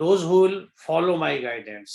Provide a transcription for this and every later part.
those who will follow my guidance,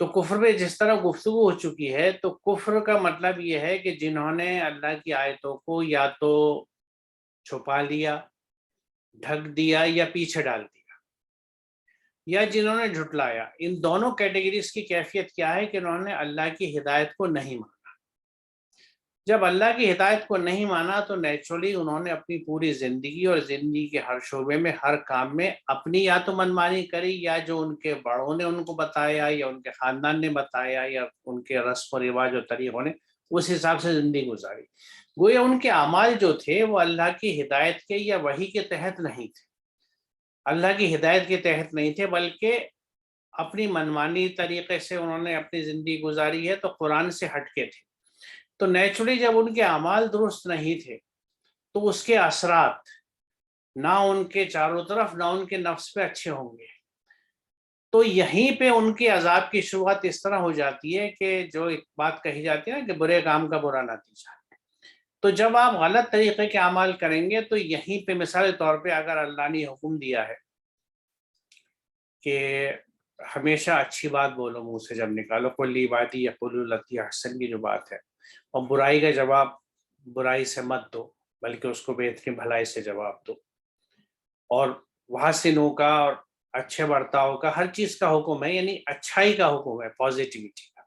تو کفر پہ جس طرح گفتگو ہو چکی ہے، تو کفر کا مطلب یہ ہے کہ جنہوں نے اللہ کی آیتوں کو یا تو چھپا لیا، ڈھک دیا یا پیچھے ڈال دیا، یا جنہوں نے جھٹلایا، ان دونوں کیٹیگریز کی کیفیت کیا ہے کہ انہوں نے اللہ کی ہدایت کو نہیں مانا۔ جب اللہ کی ہدایت کو نہیں مانا تو نیچرلی انہوں نے اپنی پوری زندگی اور زندگی کے ہر شعبے میں، ہر کام میں اپنی یا تو منمانی کری، یا جو ان کے بڑوں نے ان کو بتایا یا ان کے خاندان نے بتایا یا ان کے رسم و رواج اور طریقوں نے، اس حساب سے زندگی گزاری۔ گویا ان کے اعمال جو تھے وہ اللہ کی ہدایت کے یا وحی کے تحت نہیں تھے، اللہ کی ہدایت کے تحت نہیں تھے، بلکہ اپنی منمانی طریقے سے انہوں نے اپنی زندگی گزاری ہے، تو قرآن سے ہٹ کے تھے۔ تو نیچرلی جب ان کے اعمال درست نہیں تھے تو اس کے اثرات نہ ان کے چاروں طرف نہ ان کے نفس پہ اچھے ہوں گے۔ تو یہیں پہ ان کے عذاب کی شروعات اس طرح ہو جاتی ہے کہ جو ایک بات کہی جاتی ہے نا کہ برے کام کا برا نتیجہ۔ تو جب آپ غلط طریقے کے اعمال کریں گے تو یہیں پہ مثال طور پہ اگر اللہ نے حکم دیا ہے کہ ہمیشہ اچھی بات بولو منہ سے جب نکالو، کلی باتیں یقولوا التی احسن کی جو بات ہے، اور برائی کا جواب برائی سے مت دو بلکہ اس کو بہترین بھلائی سے جواب دو، اور محسنوں کا اور اچھے برتاؤ کا ہر چیز کا حکم ہے، یعنی اچھائی کا حکم ہے، پازیٹیوٹی کا۔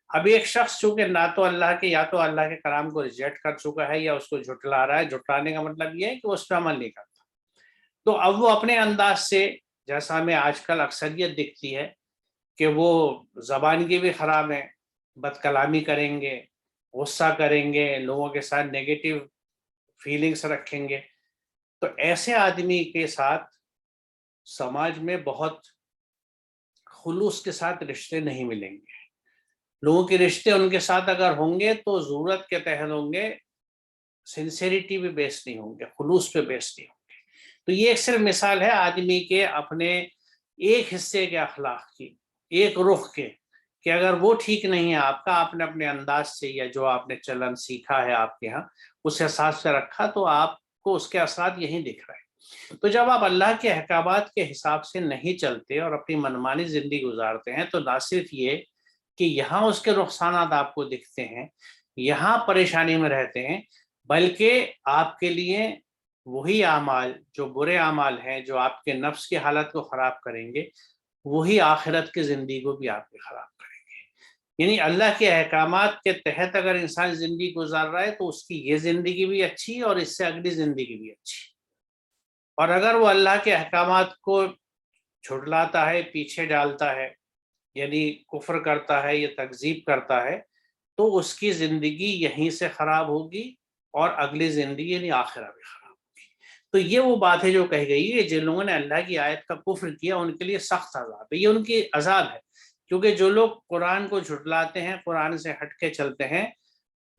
اب ایک شخص چونکہ نہ تو اللہ کے یا تو اللہ کے کلام کو ریجیکٹ کر چکا ہے یا اس کو جھٹلا رہا ہے، جھٹلانے کا مطلب یہ ہے کہ اس پہ عمل نہیں کرتا، تو اب وہ اپنے انداز سے، جیسا ہمیں آج کل اکثریت دکھتی ہے کہ وہ زبان کی بھی خراب ہے، بد کلامی کریں گے، غصہ کریں گے، لوگوں کے ساتھ نیگیٹو فیلنگس رکھیں گے، تو ایسے آدمی کے ساتھ سماج میں بہت خلوص کے ساتھ رشتے نہیں ملیں گے۔ لوگوں کے رشتے ان کے ساتھ اگر ہوں گے تو ضرورت کے تحت ہوں گے، سنسیریٹی پہ بیس نہیں ہوں گے، خلوص پہ بیس نہیں ہوں گے۔ تو یہ ایک صرف مثال ہے آدمی کے اپنے ایک حصے کے اخلاق کی، ایک رخ کے، کہ اگر وہ ٹھیک نہیں ہے آپ کا، آپ نے اپنے انداز سے یا جو آپ نے چلن سیکھا ہے آپ کے ہاں اس حساب سے رکھا، تو آپ کو اس کے اثرات یہیں دکھ رہے ہیں۔ تو جب آپ اللہ کے احکامات کے حساب سے نہیں چلتے اور اپنی منمانی زندگی گزارتے ہیں، تو نہ صرف یہ کہ یہاں اس کے نقصانات آپ کو دکھتے ہیں، یہاں پریشانی میں رہتے ہیں، بلکہ آپ کے لیے وہی اعمال جو برے اعمال ہیں، جو آپ کے نفس کی حالت کو خراب کریں گے، وہی آخرت کی زندگی کو بھی آپ کی خراب کریں گے۔ یعنی اللہ کے احکامات کے تحت اگر انسان زندگی گزار رہا ہے تو اس کی یہ زندگی بھی اچھی اور اس سے اگلی زندگی بھی اچھی، اور اگر وہ اللہ کے احکامات کو جھٹلاتا ہے، پیچھے ڈالتا ہے، یعنی کفر کرتا ہے یا تکذیب کرتا ہے، تو اس کی زندگی یہیں سے خراب ہوگی اور اگلی زندگی یعنی آخرت بھی خراب ہوگی۔ تو یہ وہ بات ہے جو کہی گئی ہے، جن لوگوں نے اللہ کی آیت کا کفر کیا ان کے لیے سخت عذاب ہے، یہ ان کی عذاب ہے، کیونکہ جو لوگ قرآن کو جھٹلاتے ہیں، قرآن سے ہٹ کے چلتے ہیں،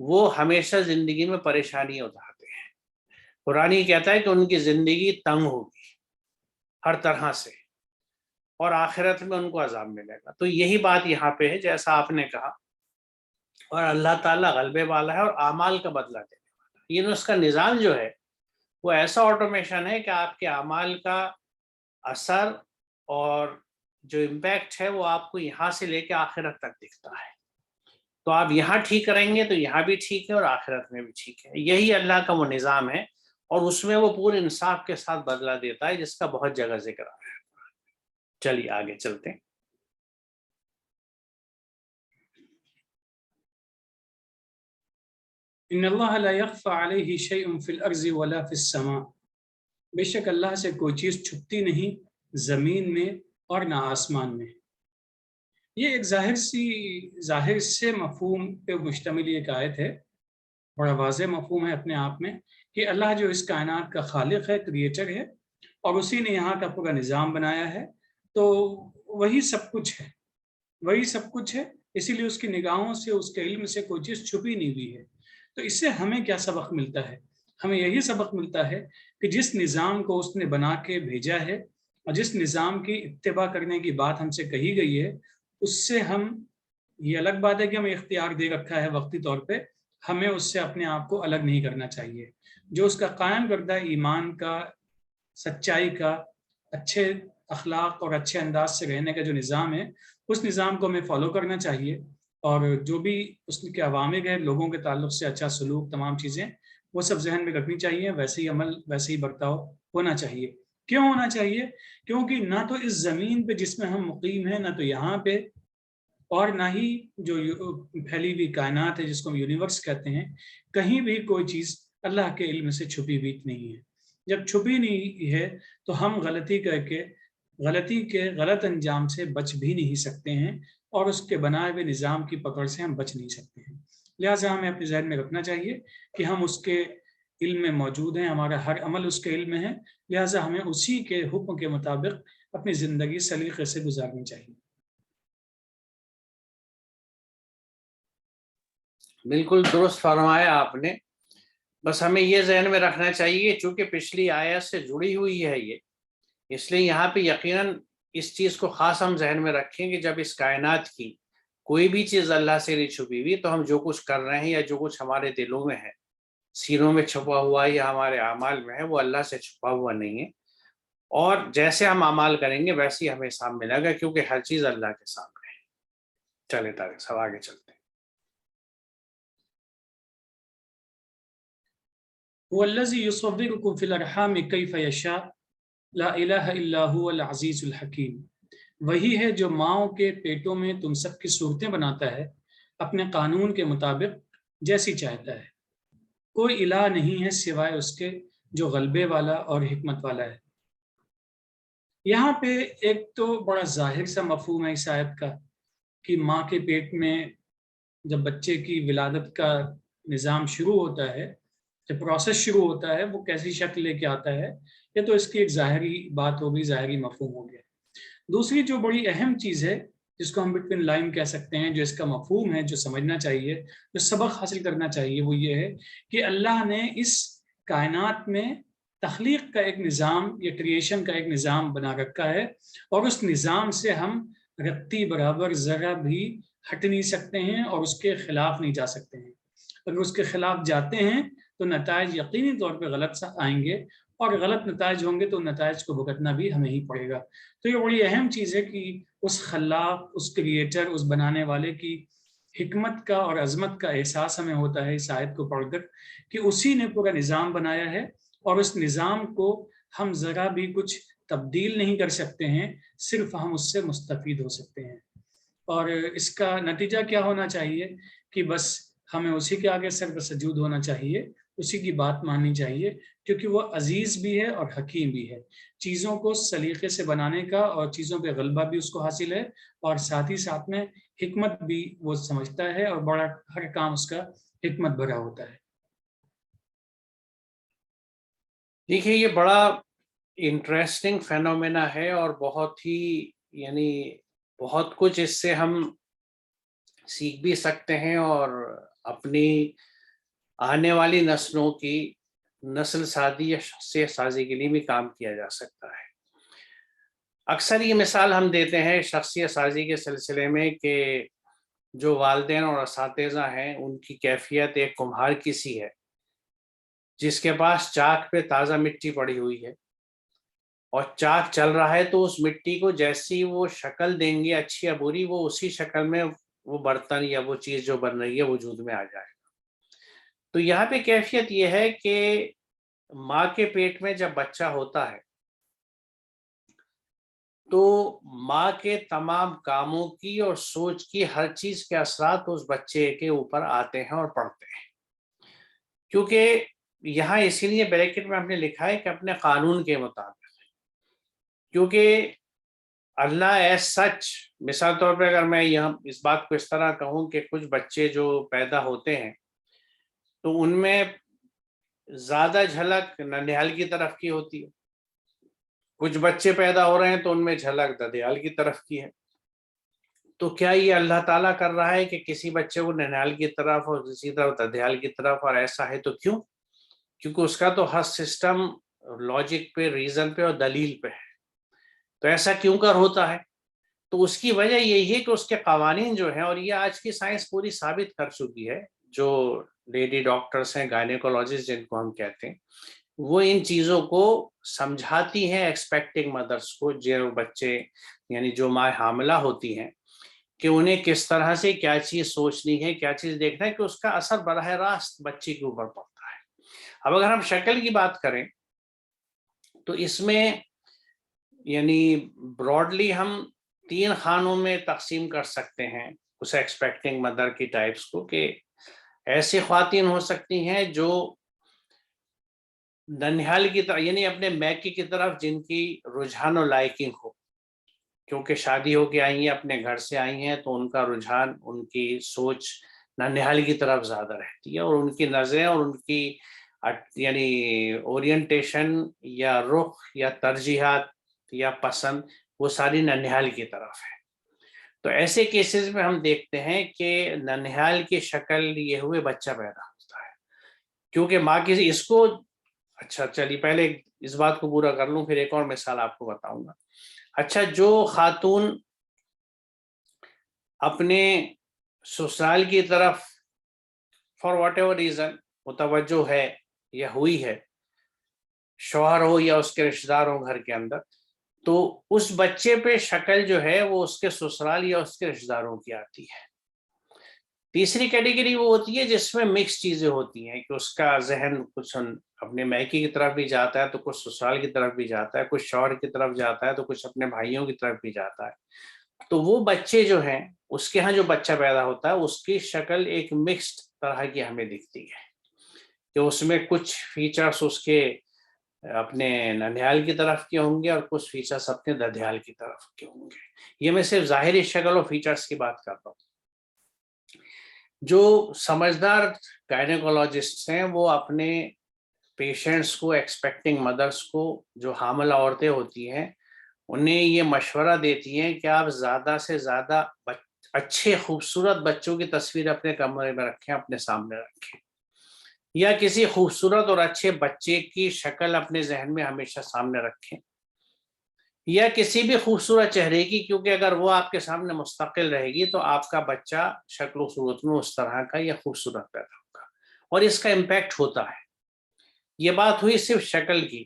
وہ ہمیشہ زندگی میں پریشانی اٹھاتے ہیں۔ قرآن یہ کہتا ہے کہ ان کی زندگی تنگ ہوگی ہر طرح سے، اور آخرت میں ان کو عذاب ملے گا۔ تو یہی بات یہاں پہ ہے جیسا آپ نے کہا، اور اللہ تعالیٰ غلبے والا ہے اور اعمال کا بدلہ دینے والا ہے۔ یہ اس کا نظام جو ہے وہ ایسا آٹومیشن ہے کہ آپ کے اعمال کا اثر اور جو امپیکٹ ہے وہ آپ کو یہاں سے لے کے آخرت تک دکھتا ہے۔ تو آپ یہاں ٹھیک کریں گے تو یہاں بھی ٹھیک ہے اور آخرت میں بھی ٹھیک ہے۔ یہی اللہ کا وہ نظام ہے، اور اس میں وہ پورے انصاف کے ساتھ بدلہ دیتا ہے، جس کا بہت جگہ ذکر آ رہا ہے۔ چلیے آگے چلتے ہیں۔ ان اللہ لا يخفى عليه شيء في الارض ولا في السماء، بے شک اللہ سے کوئی چیز چھپتی نہیں زمین میں اور نہ آسمان میں۔ یہ ایک ظاہر سے مفہوم پہ مشتمل ایک آیت ہے، بڑا واضح مفہوم ہے اپنے آپ میں، کہ اللہ جو اس کائنات کا خالق ہے، کریٹر ہے، اور اسی نے یہاں کا پورا نظام بنایا ہے، تو وہی سب کچھ ہے، وہی سب کچھ ہے، اسی لیے اس کی نگاہوں سے، اس کے علم سے کوئی چیز چھپی نہیں ہوئی ہے۔ تو اس سے ہمیں کیا سبق ملتا ہے؟ ہمیں یہی سبق ملتا ہے کہ جس نظام کو اس نے بنا کے بھیجا ہے اور جس نظام کی اتباع کرنے کی بات ہم سے کہی گئی ہے، اس سے ہم، یہ الگ بات ہے کہ ہمیں اختیار دے رکھا ہے وقتی طور پہ، ہمیں اس سے اپنے آپ کو الگ نہیں کرنا چاہیے۔ جو اس کا قائم کردہ ایمان کا، سچائی کا، اچھے اخلاق اور اچھے انداز سے رہنے کا جو نظام ہے اس نظام کو ہمیں فالو کرنا چاہیے، اور جو بھی اس کے عوامل ہیں لوگوں کے تعلق سے اچھا سلوک تمام چیزیں وہ سب ذہن میں رکھنی چاہیے، ویسے ہی عمل ویسے ہی برتاؤ ہونا چاہیے۔ کیوں ہونا چاہیے؟ کیونکہ نہ تو اس زمین پہ جس میں ہم مقیم ہیں، نہ تو یہاں پہ، اور نہ ہی جو پھیلی ہوئی کائنات ہے جس کو ہم یونیورس کہتے ہیں، کہیں بھی کوئی چیز اللہ کے علم سے چھپی ہوئی نہیں ہے۔ جب چھپی نہیں ہے تو ہم غلطی کر کے غلطی کے غلط انجام سے بچ بھی نہیں سکتے ہیں، اور اس کے بنائے ہوئے نظام کی پکڑ سے ہم بچ نہیں سکتے ہیں۔ لہٰذا ہمیں اپنے ذہن میں رکھنا چاہیے کہ ہم اس کے علم میں موجود ہیں، ہمارا ہر عمل اس کے علم میں ہے، لہٰذا ہمیں اسی کے حکم کے مطابق اپنی زندگی سلیقے سے گزارنی چاہیے۔ بالکل درست فرمایا آپ نے۔ بس ہمیں یہ ذہن میں رکھنا چاہیے چونکہ پچھلی آیت سے جڑی ہوئی ہے یہ، اس لیے یہاں پہ یقیناً اس چیز کو خاص ہم ذہن میں رکھیں کہ جب اس کائنات کی کوئی بھی چیز اللہ سے نہیں چھپی ہوئی، تو ہم جو کچھ کر رہے ہیں یا جو کچھ ہمارے دلوں میں ہے، سینوں میں چھپا ہوا ہے یا ہمارے اعمال میں ہے، وہ اللہ سے چھپا ہوا نہیں ہے، اور جیسے ہم اعمال کریں گے ویسے ہی ہمیں حساب ملے گا، کیونکہ ہر چیز اللہ کے سامنے ہے۔ چلے طارق صاحب آگے چلتے ہیں۔ هو الذي يصوركم في الارحام كيف يشاء لا الہ الا هو العزیز الحکیم، وہی ہے جو ماؤں کے پیٹوں میں تم سب کی صورتیں بناتا ہے اپنے قانون کے مطابق جیسی چاہتا ہے، کوئی الہ نہیں ہے سوائے اس کے جو غلبے والا اور حکمت والا ہے۔ یہاں پہ ایک تو بڑا ظاہر سا مفہوم ہے اس آیت کا کہ ماں کے پیٹ میں جب بچے کی ولادت کا نظام شروع ہوتا ہے، جب پروسیس شروع ہوتا ہے، وہ کیسی شکل لے کے آتا ہے، یہ تو اس کی ایک ظاہری بات ہوگی، ظاہری مفہوم ہو گیا۔ دوسری جو بڑی اہم چیز ہے جس کو ہم بٹوین لائن کہہ سکتے ہیں، جو اس کا مفہوم ہے، جو سمجھنا چاہیے، جو سبق حاصل کرنا چاہیے، وہ یہ ہے کہ اللہ نے اس کائنات میں تخلیق کا ایک نظام یا کریشن کا ایک نظام بنا رکھا ہے، اور اس نظام سے ہم رتی برابر ذرا بھی ہٹ نہیں سکتے ہیں اور اس کے خلاف نہیں جا سکتے ہیں۔ اگر اس کے خلاف جاتے ہیں تو نتائج یقینی طور پہ غلط آئیں گے، اور غلط نتائج ہوں گے تو نتائج کو بھگتنا بھی ہمیں ہی پڑے گا۔ تو یہ بڑی اہم چیز ہے کہ اس خلاق، اس کریٹر، اس بنانے والے کی حکمت کا اور عظمت کا احساس ہمیں ہوتا ہے اس آیت کو پڑھ کر، کہ اسی نے پورا نظام بنایا ہے، اور اس نظام کو ہم ذرا بھی کچھ تبدیل نہیں کر سکتے ہیں، صرف ہم اس سے مستفید ہو سکتے ہیں۔ اور اس کا نتیجہ کیا ہونا چاہیے کہ بس ہمیں اسی کے آگے سر سجود ہونا چاہیے، اسی کی بات ماننی چاہیے، کیونکہ وہ عزیز بھی ہے اور حکیم بھی ہے۔ چیزوں کو سلیقے سے بنانے کا اور چیزوں پہ غلبہ بھی اس کو حاصل ہے، اور ساتھ ہی ساتھ میں حکمت بھی وہ سمجھتا ہے، اور بڑا ہر کام اس کا حکمت بھرا ہوتا ہے۔ دیکھیے یہ بڑا انٹرسٹنگ فینومینا ہے، اور بہت ہی یعنی بہت کچھ اس سے ہم سیکھ بھی سکتے ہیں، اور اپنی آنے والی نسلوں کی نسل سازی یا شخصیت سازی کے لیے بھی کام کیا جا سکتا ہے۔ اکثر یہ مثال ہم دیتے ہیں شخصیت سازی کے سلسلے میں کہ جو والدین اور اساتذہ ہیں ان کی کیفیت ایک کمہار کی سی ہے جس کے پاس چاک پہ تازہ مٹی پڑی ہوئی ہے، اور چاک چل رہا ہے تو اس مٹی کو جیسی وہ شکل دیں گے اچھی یا بری، وہ اسی شکل میں وہ برتن یا وہ چیز جو بن رہی ہے وجود میں آ جائے گا۔ تو یہاں پہ کیفیت یہ ہے کہ ماں کے پیٹ میں جب بچہ ہوتا ہے تو ماں کے تمام کاموں کی اور سوچ کی ہر چیز کے اثرات اس بچے کے اوپر آتے ہیں اور پڑتے ہیں، کیونکہ یہاں اسی لیے بریکٹ میں ہم نے لکھا ہے کہ اپنے قانون کے مطابق، کیونکہ اللہ ایز سچ، مثال طور پہ اگر میں یہاں اس بات کو اس طرح کہوں کہ کچھ بچے جو پیدا ہوتے ہیں تو ان میں زیادہ جھلک ننیال کی طرف کی ہوتی ہے، کچھ بچے پیدا ہو رہے ہیں تو ان میں جھلک ددیال کی طرف کی ہے۔ تو کیا یہ اللہ تعالیٰ کر رہا ہے کہ کسی بچے کو ننیال کی طرف اور کسی طرف ددیال کی طرف، اور ایسا ہے تو کیوں؟ کیونکہ اس کا تو ہر سسٹم لاجک پہ، ریزن پہ اور دلیل پہ ہے، تو ایسا کیوں کر ہوتا ہے؟ تو اس کی وجہ یہی ہے کہ اس کے قوانین جو ہیں، اور یہ آج کی سائنس پوری ثابت کر چکی ہے، جو لیڈی ڈاکٹرس ہیں، گائنیکولوجسٹ جن کو ہم کہتے ہیں، وہ ان چیزوں کو سمجھاتی ہیں ایکسپیکٹنگ مدرس کو، جو بچے یعنی جو ماں حاملہ ہوتی ہیں، کہ انہیں کس طرح سے کیا چیز سوچنی ہے، کیا چیز دیکھنا ہے، کہ اس کا اثر براہ راست بچے کے اوپر پڑتا ہے۔ اب اگر ہم شکل کی بات کریں تو اس میں یعنی براڈلی ہم 3 خانوں میں تقسیم کر سکتے ہیں اس ایکسپیکٹنگ مدر کی ٹائپس کو، کہ ایسی خواتین ہو سکتی ہیں جو ننھیال کی طرف یعنی اپنے میکے کی طرف جن کی رجحان و لائکنگ ہو، کیونکہ شادی ہو کے آئی ہیں، اپنے گھر سے آئی ہیں، تو ان کا رجحان، ان کی سوچ ننھیال کی طرف زیادہ رہتی ہے، اور ان کی نظریں اور ان کی یعنی اورینٹیشن یا رخ یا ترجیحات یا پسند وہ ساری ننھیال کی طرف ہے۔ تو ایسے کیسز میں ہم دیکھتے ہیں کہ ننھیال کی شکل لیے ہوئے بچہ پیدا ہوتا ہے، کیونکہ ماں کی اس کو اچھا چلیے پہلے اس بات کو پورا کر لوں، پھر ایک اور مثال آپ کو بتاؤں گا۔ اچھا، جو خاتون اپنے سسرال کی طرف فار واٹ ایور ریزن متوجہ ہے یا ہوئی ہے، شوہر ہو یا اس کے رشتہ دار ہو گھر کے اندر، تو اس بچے پہ شکل جو ہے وہ اس کے سسرال یا اس کے رشتہ داروں کی آتی ہے۔ تیسری کیٹیگری وہ ہوتی ہے جس میں مکس چیزیں ہوتی ہیں، کہ اس کا ذہن کچھ اپنے میکے کی طرف بھی جاتا ہے تو کچھ سسرال کی طرف بھی جاتا ہے، کچھ شوہر کی طرف جاتا ہے تو کچھ اپنے بھائیوں کی طرف بھی جاتا ہے۔ تو وہ بچے جو ہیں، اس کے ہاں جو بچہ پیدا ہوتا ہے اس کی شکل ایک مکسڈ طرح کی ہمیں دکھتی ہے، کہ اس میں کچھ فیچرز اس کے اپنے ننھیال کی طرف کے ہوں گے اور کچھ فیچرز اپنے ددھیال کی طرف کے ہوں گے۔ یہ میں صرف ظاہری شکل اور فیچرز کی بات کر رہا ہوں۔ جو سمجھدار گائنیکولوجسٹ ہیں وہ اپنے پیشنٹس کو، ایکسپیکٹنگ مدرس کو، جو حاملہ عورتیں ہوتی ہیں، انہیں یہ مشورہ دیتی ہیں کہ آپ زیادہ سے زیادہ اچھے خوبصورت بچوں کی تصویر اپنے کمرے میں رکھیں، اپنے سامنے رکھیں، یا کسی خوبصورت اور اچھے بچے کی شکل اپنے ذہن میں ہمیشہ سامنے رکھیں، یا کسی بھی خوبصورت چہرے کی، کیونکہ اگر وہ آپ کے سامنے مستقل رہے گی تو آپ کا بچہ شکل و صورت میں اس طرح کا یا خوبصورت پیدا ہوگا، اور اس کا امپیکٹ ہوتا ہے۔ یہ بات ہوئی صرف شکل کی،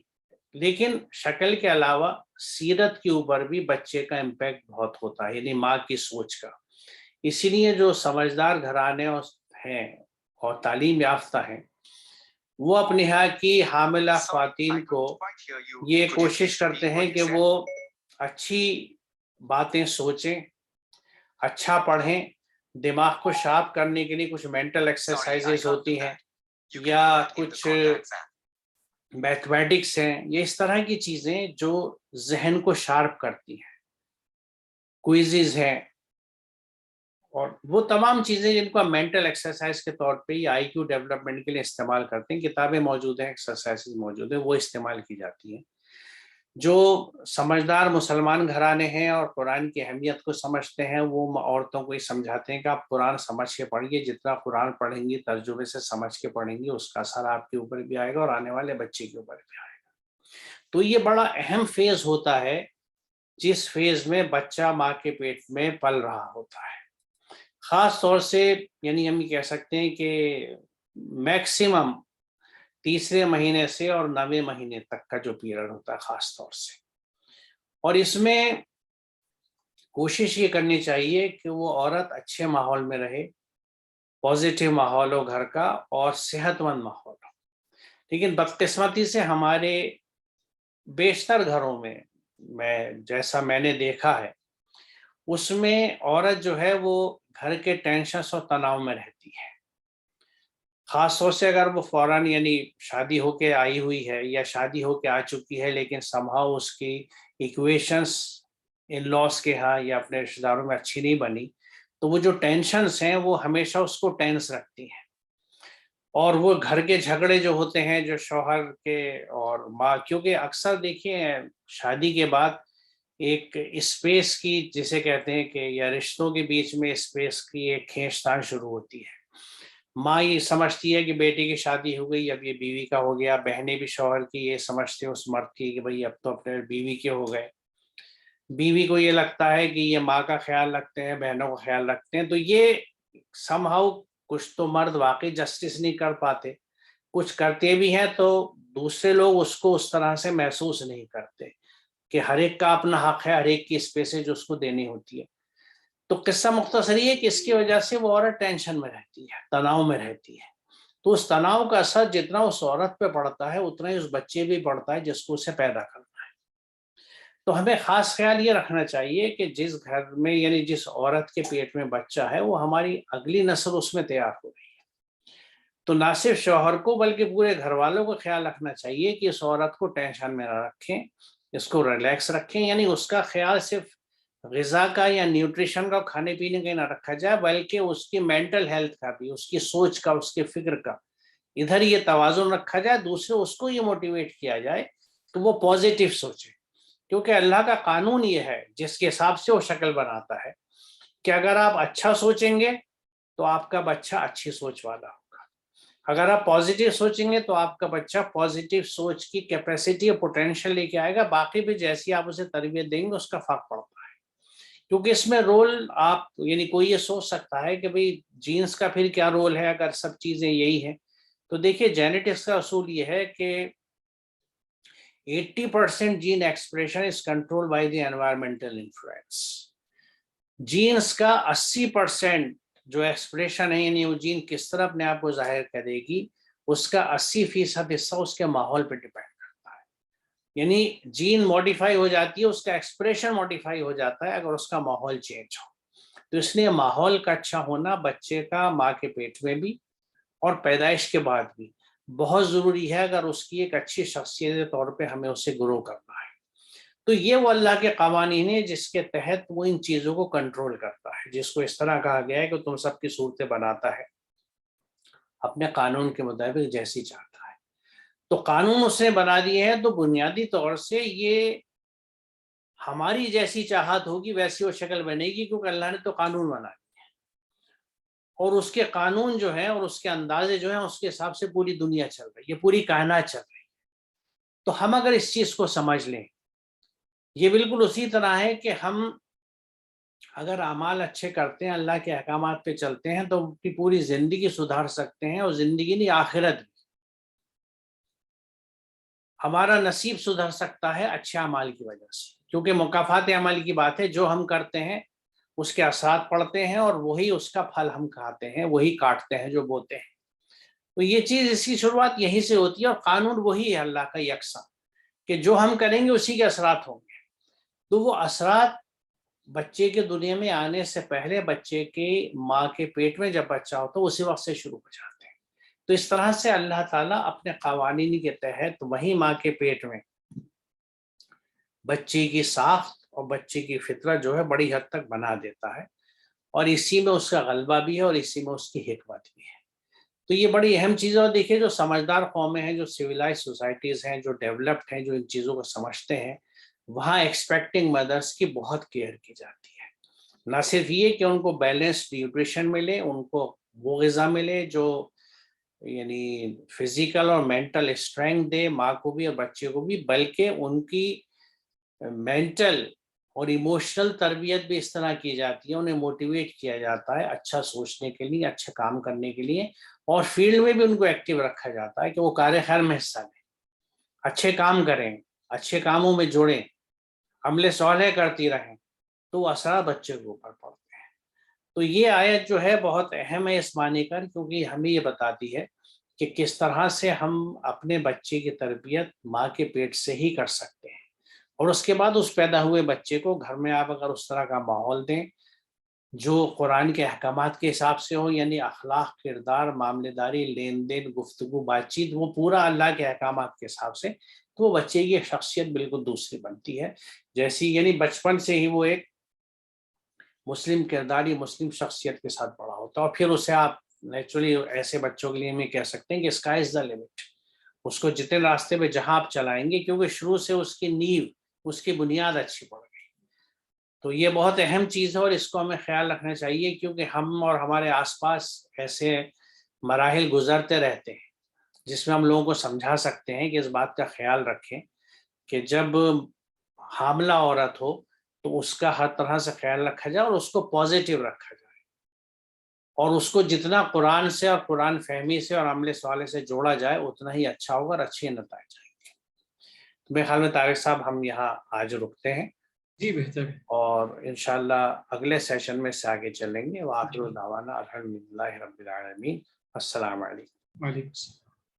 لیکن شکل کے علاوہ سیرت کے اوپر بھی بچے کا امپیکٹ بہت ہوتا ہے، یعنی ماں کی سوچ کا۔ اسی لیے جو سمجھدار گھرانے ہیں اور تعلیم یافتہ ہیں، وہ اپنے یہاں کی حاملہ خواتین کو یہ کوشش کرتے ہیں کہ وہ اچھی باتیں سوچیں، اچھا پڑھیں، دماغ کو شارپ کرنے کے لیے کچھ مینٹل ایکسرسائزز ہوتی ہیں، یا کچھ میتھمیٹکس ہیں، یہ اس طرح کی چیزیں جو ذہن کو شارپ کرتی ہیں، کوئزز ہیں، اور وہ تمام چیزیں جن کو ہم مینٹل ایکسرسائز کے طور پہ یا آئی کیو ڈیولپمنٹ کے لیے استعمال کرتے ہیں، کتابیں موجود ہیں، ایکسرسائزز موجود ہیں، وہ استعمال کی جاتی ہیں۔ جو سمجھدار مسلمان گھرانے ہیں اور قرآن کی اہمیت کو سمجھتے ہیں، وہ عورتوں کو یہ سمجھاتے ہیں کہ آپ قرآن سمجھ کے پڑھیے، جتنا قرآن پڑھیں گی، ترجمے سے سمجھ کے پڑھیں گی، اس کا اثر آپ کے اوپر بھی آئے گا اور آنے والے بچے کے اوپر بھی آئے گا۔ تو یہ بڑا اہم فیز ہوتا ہے، جس فیز میں بچہ ماں کے پیٹ میں پل رہا ہوتا ہے۔ خاص طور سے یعنی ہم یہ کہہ سکتے ہیں کہ میکسیمم تیسرے مہینے سے اور 9ویں مہینے تک کا جو پیریڈ ہوتا ہے خاص طور سے، اور اس میں کوشش یہ کرنی چاہیے کہ وہ عورت اچھے ماحول میں رہے، پازیٹیو ماحول ہو گھر کا اور صحت مند ماحول ہو۔ لیکن بدقسمتی سے ہمارے بیشتر گھروں میں جیسا میں نے دیکھا ہے، اس میں عورت جو ہے وہ گھر کے ٹینشنز اور تناؤ میں رہتی ہے، خاص طور سے اگر وہ فوراً یعنی شادی ہو کے آئی ہوئی ہے یا شادی ہو کے آ چکی ہے، لیکن somehow اس کی ایکویشنز ان لاس کے ہاں یا اپنے رشتہ داروں میں اچھی نہیں بنی، تو وہ جو ٹینشنز ہیں وہ ہمیشہ اس کو ٹینس رکھتی ہیں، اور وہ گھر کے جھگڑے جو ہوتے ہیں جو شوہر کے اور ماں، کیونکہ اکثر دیکھیے شادی کے بعد ایک اسپیس کی جسے کہتے ہیں کہ یا رشتوں کے بیچ میں اسپیس کی ایک کھینچتان شروع ہوتی ہے۔ ماں یہ سمجھتی ہے کہ بیٹی کی شادی ہو گئی، اب یہ بیوی کا ہو گیا، بہنیں بھی شوہر کی یہ سمجھتے ہیں اس مرد کی کہ بھئی اب تو اپنے بیوی کے ہو گئے، بیوی کو یہ لگتا ہے کہ یہ ماں کا خیال رکھتے ہیں، بہنوں کا خیال رکھتے ہیں۔ تو یہ somehow کچھ تو مرد واقعی جسٹس نہیں کر پاتے، کچھ کرتے بھی ہیں تو دوسرے لوگ اس کو اس طرح سے محسوس نہیں کرتے کہ ہر ایک کا اپنا حق ہے، ہر ایک کی اسپیسیں جو اس کو دینی ہوتی ہے. تو قصہ مختصر یہ ہے کہ اس کی وجہ سے وہ عورت ٹینشن میں رہتی ہے، تناؤ میں رہتی ہے. تو اس تناؤ کا اثر جتنا اس عورت پہ پڑتا ہے اتنا ہی اس بچے بھی پڑتا ہے جس کو اسے پیدا کرنا ہے. تو ہمیں خاص خیال یہ رکھنا چاہیے کہ جس گھر میں یعنی جس عورت کے پیٹ میں بچہ ہے وہ ہماری اگلی نسل اس میں تیار ہو رہی ہے. تو نہ صرف شوہر کو بلکہ پورے گھر والوں کو خیال رکھنا چاہیے کہ اس عورت کو ٹینشن میں نہ رکھیں، اس کو ریلیکس رکھیں. یعنی اس کا خیال صرف غذا کا یا نیوٹریشن کا کھانے پینے کا نہ رکھا جائے بلکہ اس کی مینٹل ہیلتھ کا بھی، اس کی سوچ کا، اس کے فکر کا ادھر یہ توازن رکھا جائے. دوسرے اس کو یہ موٹیویٹ کیا جائے کہ وہ پازیٹیو سوچے، کیونکہ اللہ کا قانون یہ ہے جس کے حساب سے وہ شکل بناتا ہے کہ اگر آپ اچھا سوچیں گے تو آپ کا بچہ اچھی سوچ والا ہوگا. اگر آپ پازیٹیو سوچیں گے تو آپ کا بچہ پازیٹیو سوچ کی کیپیسٹی اور پوٹینشیل لے کے آئے گا. باقی بھی جیسی آپ اسے تربیت دیں گے اس کا فرق پڑتا ہے. کیونکہ اس میں رول آپ یعنی کوئی یہ سوچ سکتا ہے کہ بھئی جینز کا پھر کیا رول ہے اگر سب چیزیں یہی ہیں. تو دیکھیے جینیٹکس کا اصول یہ ہے کہ 80% gene expression is controlled by the environmental influence. Genes کا 80% جو ایکسپریشن ہے یعنی وہ جین کس طرح اپنے آپ کو ظاہر کرے گی اس کا 80% حصہ اس کے ماحول پہ ڈیپینڈ کرتا ہے. یعنی جین موڈیفائی ہو جاتی ہے، اس کا ایکسپریشن موڈیفائی ہو جاتا ہے اگر اس کا ماحول چینج ہو. تو اس لیے ماحول کا اچھا ہونا بچے کا ماں کے پیٹ میں بھی اور پیدائش کے بعد بھی بہت ضروری ہے اگر اس کی ایک اچھی شخصیت کے طور پہ ہمیں اسے گرو کرنا ہے. تو یہ وہ اللہ کے قوانین ہیں جس کے تحت وہ ان چیزوں کو کنٹرول کرتا ہے، جس کو اس طرح کہا گیا ہے کہ تم سب کی صورتیں بناتا ہے اپنے قانون کے مطابق جیسی چاہتا ہے. تو قانون اس نے بنا دیے ہیں تو بنیادی طور سے یہ ہماری جیسی چاہت ہوگی ویسی وہ شکل بنے گی، کیونکہ اللہ نے تو قانون بنا دیے ہیں اور اس کے قانون جو ہیں اور اس کے اندازے جو ہیں اس کے حساب سے پوری دنیا چل رہی ہے، پوری کائنات چل رہی ہے. تو ہم اگر اس چیز کو سمجھ لیں، یہ بالکل اسی طرح ہے کہ ہم اگر اعمال اچھے کرتے ہیں، اللہ کے احکامات پہ چلتے ہیں تو اپنی پوری زندگی سدھار سکتے ہیں، اور زندگی نہیں آخرت بھی. ہمارا نصیب سدھر سکتا ہے اچھے اعمال کی وجہ سے، کیونکہ مکافات عمل کی بات ہے، جو ہم کرتے ہیں اس کے اثرات پڑتے ہیں اور وہی اس کا پھل ہم کھاتے ہیں، وہی کاٹتے ہیں جو بوتے ہیں. تو یہ چیز اس کی شروعات یہیں سے ہوتی ہے اور قانون وہی ہے اللہ کا یکساں کہ جو ہم کریں گے اسی کے اثرات ہوں گے. تو وہ اثرات بچے کے دنیا میں آنے سے پہلے بچے کے ماں کے پیٹ میں جب بچہ ہوتا ہے اسی وقت سے شروع ہو جاتے ہیں. تو اس طرح سے اللہ تعالیٰ اپنے قوانین کے تحت وہی ماں کے پیٹ میں بچے کی ساخت اور بچے کی فطرت جو ہے بڑی حد تک بنا دیتا ہے، اور اسی میں اس کا غلبہ بھی ہے اور اسی میں اس کی حکمت بھی ہے. تو یہ بڑی اہم چیز ہے. اور دیکھیے جو سمجھدار قومیں ہیں، جو سویلائز سوسائٹیز ہیں، جو ڈیولپڈ ہیں، جو ان چیزوں کو سمجھتے ہیں، وہاں ایکسپیکٹنگ مدرس کی بہت کیئر کی جاتی ہے. نہ صرف یہ کہ ان کو بیلنسڈ نیوٹریشن ملے، ان کو وہ غذا ملے جو یعنی فزیکل اور مینٹل اسٹرینتھ دے ماں کو بھی اور بچے کو بھی، بلکہ ان کی مینٹل اور ایموشنل تربیت بھی اس طرح کی جاتی ہے، انہیں موٹیویٹ کیا جاتا ہے اچھا سوچنے کے لیے، اچھے کام کرنے کے لیے، اور فیلڈ میں بھی ان کو ایکٹیو رکھا جاتا ہے کہ وہ کار خیر میں حصہ لیں، اچھے کام کریں، اچھے کاموں میں جوڑیں، عمل صالح کرتی رہیں. تو وہ اثرات بچے کے اوپر پڑتے ہیں. تو یہ آیت جو ہے بہت اہم ہے اس معنی پر، کیونکہ ہمیں یہ بتاتی ہے کہ کس طرح سے ہم اپنے بچے کی تربیت ماں کے پیٹ سے ہی کر سکتے ہیں، اور اس کے بعد اس پیدا ہوئے بچے کو گھر میں آپ اگر اس طرح کا ماحول دیں جو قرآن کے احکامات کے حساب سے ہو، یعنی اخلاق، کردار، معاملے داری، لین دین، گفتگو، بات چیت، وہ پورا اللہ کے احکامات کے حساب سے، تو وہ بچے کی شخصیت بالکل دوسری بنتی ہے. جیسی یعنی بچپن سے ہی وہ ایک مسلم کرداری، مسلم شخصیت کے ساتھ بڑا ہوتا ہے. اور پھر اسے آپ نیچرلی ایسے بچوں کے لیے ہمیں کہہ سکتے ہیں کہ اسکائی از دا لمٹ. اس کو جتنے راستے پہ جہاں آپ چلائیں گے، کیونکہ شروع سے اس کی نیو، اس کی بنیاد اچھی پڑ گئی. تو یہ بہت اہم چیز ہے اور اس کو ہمیں خیال رکھنا چاہیے، کیونکہ ہم اور ہمارے آس پاس ایسے مراحل گزرتے رہتے ہیں جس میں ہم لوگوں کو سمجھا سکتے ہیں کہ اس بات کا خیال رکھیں کہ جب حاملہ عورت ہو تو اس کا ہر طرح سے خیال رکھا جائے اور اس کو پازیٹیو رکھا جائے. اور اس کو جتنا قرآن سے اور قرآن فہمی سے اور عمل صالح سے جوڑا جائے اتنا ہی اچھا ہوگا اور اچھے نتائج آئیں گے. میرے خیال میں طارق صاحب ہم یہاں آج رکتے ہیں جی بہتر ہے. اور انشاءاللہ اگلے سیشن میں سے آگے چلیں گے. وآخر دعوانا الحمدللہ رب العالمین. السلام علیکم. وعلیکم السلام.